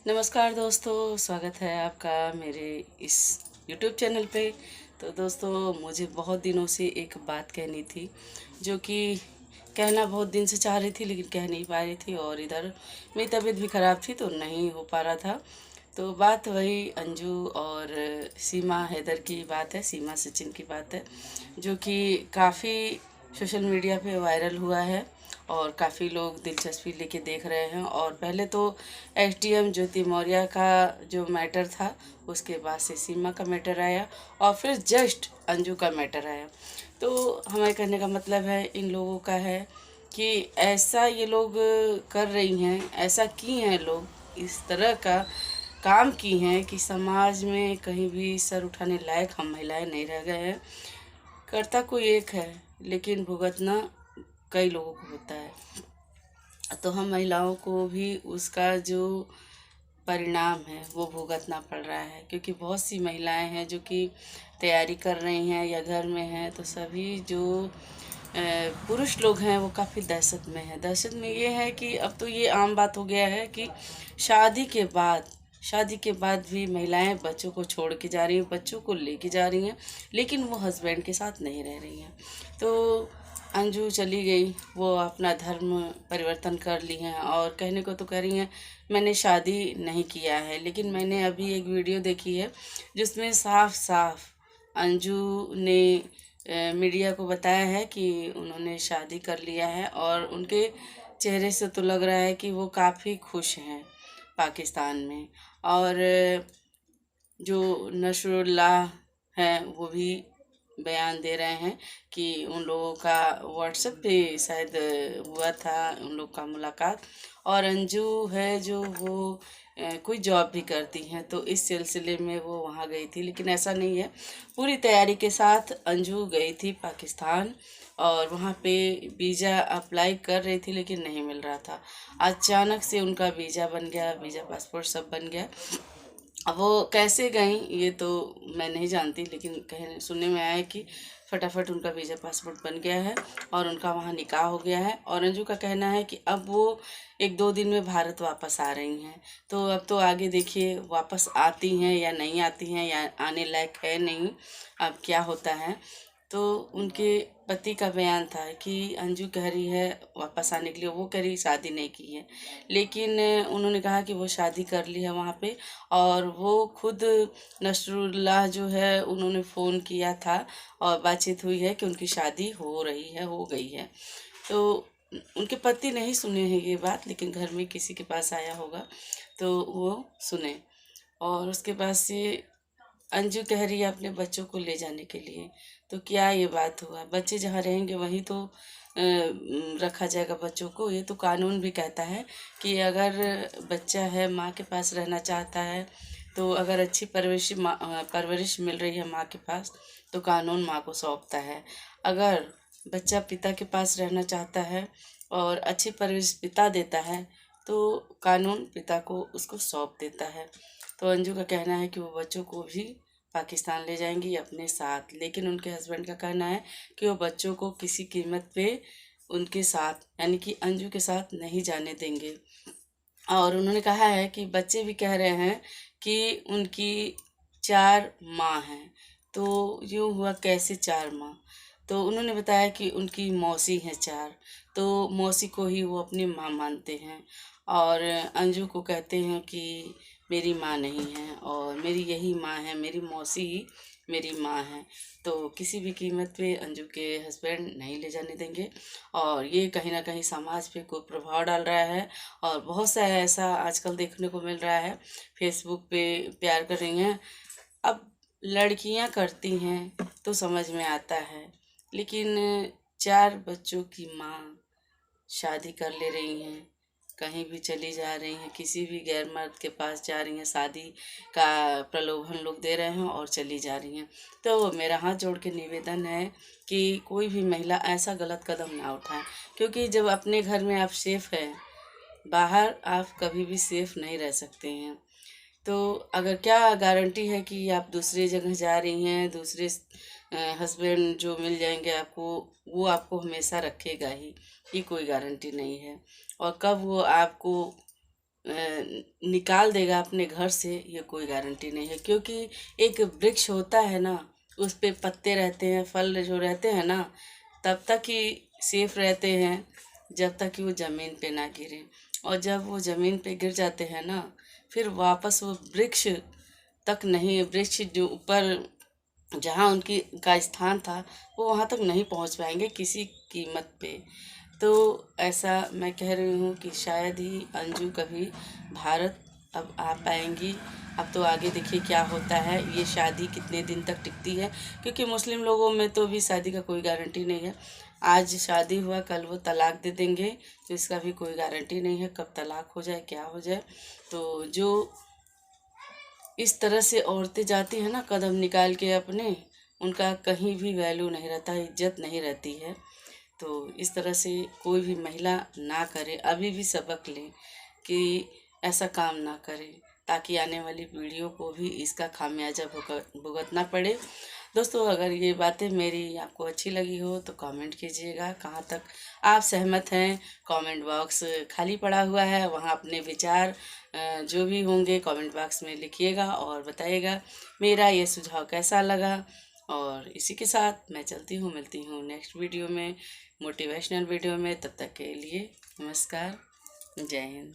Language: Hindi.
नमस्कार दोस्तों, स्वागत है आपका मेरे इस YouTube चैनल पे। तो दोस्तों, मुझे बहुत दिनों से एक बात कहनी थी, जो कि कहना बहुत दिन से चाह रही थी लेकिन कह नहीं पा रही थी, और इधर मेरी तबीयत भी ख़राब थी तो नहीं हो पा रहा था। तो बात वही अंजू और सीमा हैदर की बात है, सीमा सचिन की बात है, जो कि काफ़ी सोशल मीडिया पे वायरल हुआ है और काफ़ी लोग दिलचस्पी लेके देख रहे हैं। और पहले तो एसडीएम ज्योति मौर्य का जो मैटर था, उसके बाद से सीमा का मैटर आया और फिर जस्ट अंजू का मैटर आया। तो हमारे कहने का मतलब है इन लोगों का है कि ऐसा ये लोग कर रही हैं, ऐसा की हैं लोग, इस तरह का काम की हैं कि समाज में कहीं भी सर उठाने लायक हम महिलाएं नहीं रह गए हैं। करता कोई एक है लेकिन भुगतना कई लोगों को होता है। तो हम महिलाओं को भी उसका जो परिणाम है वो भुगतना पड़ रहा है, क्योंकि बहुत सी महिलाएं हैं जो कि तैयारी कर रही हैं या घर में हैं। तो सभी जो पुरुष लोग हैं वो काफ़ी दहशत में हैं। दहशत में ये है कि अब तो ये आम बात हो गया है कि शादी के बाद शादी के बाद भी महिलाएं बच्चों को छोड़ के जा रही हैं, बच्चों को लेके जा रही हैं, लेकिन वो हस्बैंड के साथ नहीं रह रही हैं। तो अंजू चली गई, वो अपना धर्म परिवर्तन कर ली हैं और कहने को तो कह रही हैं मैंने शादी नहीं किया है। लेकिन मैंने अभी एक वीडियो देखी है जिसमें साफ साफ अंजू ने मीडिया को बताया है कि उन्होंने शादी कर लिया है, और उनके चेहरे से तो लग रहा है कि वो काफ़ी खुश हैं पाकिस्तान में। और जो नसरुल्लाह हैं वो भी बयान दे रहे हैं कि उन लोगों का व्हाट्सएप पे शायद हुआ था उन लोग का मुलाकात। और अंजू है जो वो कोई जॉब भी करती हैं, तो इस सिलसिले में वो वहाँ गई थी। लेकिन ऐसा नहीं है, पूरी तैयारी के साथ अंजू गई थी पाकिस्तान और वहाँ पे वीज़ा अप्लाई कर रही थी लेकिन नहीं मिल रहा था। अचानक से उनका वीज़ा बन गया, वीज़ा पासपोर्ट सब बन गया। अब वो कैसे गईं ये तो मैं नहीं जानती, लेकिन कहने सुनने में आया है कि फटाफट उनका वीज़ा पासपोर्ट बन गया है और उनका वहाँ निकाह हो गया है। और अंजू का कहना है कि अब वो 1-2 दिन में भारत वापस आ रही हैं। तो अब तो आगे देखिए वापस आती हैं या नहीं आती हैं, या आने लायक है नहीं, अब क्या होता है। तो उनके पति का बयान था कि अंजू कह रही है वापस आने के लिए, वो कह रही शादी नहीं की है। लेकिन उन्होंने कहा कि वो शादी कर ली है वहाँ पे, और वो खुद नसरुल्लाह जो है उन्होंने फ़ोन किया था और बातचीत हुई है कि उनकी शादी हो रही है, हो गई है। तो उनके पति नहीं सुने हैं ये बात, लेकिन घर में किसी के पास आया होगा तो वो सुने। और उसके बाद से अंजू कह रही है अपने बच्चों को ले जाने के लिए। तो क्या ये बात हुआ, बच्चे जहाँ रहेंगे वहीं तो रखा जाएगा बच्चों को। ये तो कानून भी कहता है कि अगर बच्चा है माँ के पास रहना चाहता है, तो अगर अच्छी परवरिश मिल रही है माँ के पास, तो कानून माँ को सौंपता है। अगर बच्चा पिता के पास रहना चाहता है और अच्छी परवरिश पिता देता है, तो कानून पिता को उसको सौंप देता है। तो अंजू का कहना है कि वो बच्चों को भी पाकिस्तान ले जाएंगी अपने साथ, लेकिन उनके हस्बैंड का कहना है कि वो बच्चों को किसी कीमत पे उनके साथ यानी कि अंजू के साथ नहीं जाने देंगे। और उन्होंने कहा है कि बच्चे भी कह रहे हैं कि उनकी 4 माँ हैं। तो यूँ हुआ कैसे 4 माँ? तो उन्होंने बताया कि उनकी मौसी हैं 4, तो मौसी को ही वो अपनी माँ मानते हैं। और अंजू को कहते हैं कि मेरी माँ नहीं है और मेरी यही माँ है, मेरी मौसी ही मेरी माँ है। तो किसी भी कीमत पे अंजू के हस्बैंड नहीं ले जाने देंगे। और ये कहीं ना कहीं समाज पे कोई प्रभाव डाल रहा है, और बहुत सा ऐसा आजकल देखने को मिल रहा है। फेसबुक पे प्यार कर रही हैं, अब लड़कियां करती हैं तो समझ में आता है, लेकिन 4 बच्चों की माँ शादी कर ले रही हैं, कहीं भी चली जा रही हैं, किसी भी गैर मर्द के पास जा रही हैं, शादी का प्रलोभन लोग दे रहे हैं और चली जा रही हैं। तो मेरा हाथ जोड़ के निवेदन है कि कोई भी महिला ऐसा गलत कदम ना उठाए, क्योंकि जब अपने घर में आप सेफ हैं, बाहर आप कभी भी सेफ नहीं रह सकते हैं। तो अगर क्या गारंटी है कि आप दूसरी जगह जा रही हैं, दूसरे हस्बैंड जो मिल जाएंगे आपको, वो आपको हमेशा रखेगा ही, ये कोई गारंटी नहीं है। और कब वो आपको निकाल देगा अपने घर से, ये कोई गारंटी नहीं है। क्योंकि एक वृक्ष होता है ना, उस पे पत्ते रहते हैं, फल जो रहते हैं ना, तब तक ही सेफ रहते हैं जब तक कि वो ज़मीन पे ना गिरे। और जब वो ज़मीन पे गिर जाते हैं ना, फिर वापस वो वृक्ष तक नहीं, वृक्ष जो ऊपर जहाँ उनकी का स्थान था वो वहाँ तक नहीं पहुँच पाएंगे किसी कीमत पे। तो ऐसा मैं कह रही हूँ कि शायद ही अंजू कभी भारत अब आ पाएंगी। अब तो आगे देखिए क्या होता है, ये शादी कितने दिन तक टिकती है, क्योंकि मुस्लिम लोगों में तो भी शादी का कोई गारंटी नहीं है। आज शादी हुआ, कल वो तलाक दे देंगे, तो इसका भी कोई गारंटी नहीं है कब तलाक हो जाए, क्या हो जाए। तो जो इस तरह से औरतें जाती हैं ना कदम निकाल के अपने, उनका कहीं भी वैल्यू नहीं रहता, इज्जत नहीं रहती है। तो इस तरह से कोई भी महिला ना करे, अभी भी सबक लें कि ऐसा काम ना करें, ताकि आने वाली पीढ़ियों को भी इसका खामियाजा भुगतना पड़े। दोस्तों, अगर ये बातें मेरी आपको अच्छी लगी हो तो कमेंट कीजिएगा, कहाँ तक आप सहमत हैं। कमेंट बॉक्स खाली पड़ा हुआ है, वहाँ अपने विचार जो भी होंगे कमेंट बॉक्स में लिखिएगा और बताइएगा मेरा ये सुझाव कैसा लगा। और इसी के साथ मैं चलती हूँ, मिलती हूँ नेक्स्ट वीडियो में, मोटिवेशनल वीडियो में। तब तक के लिए नमस्कार, जय हिंद।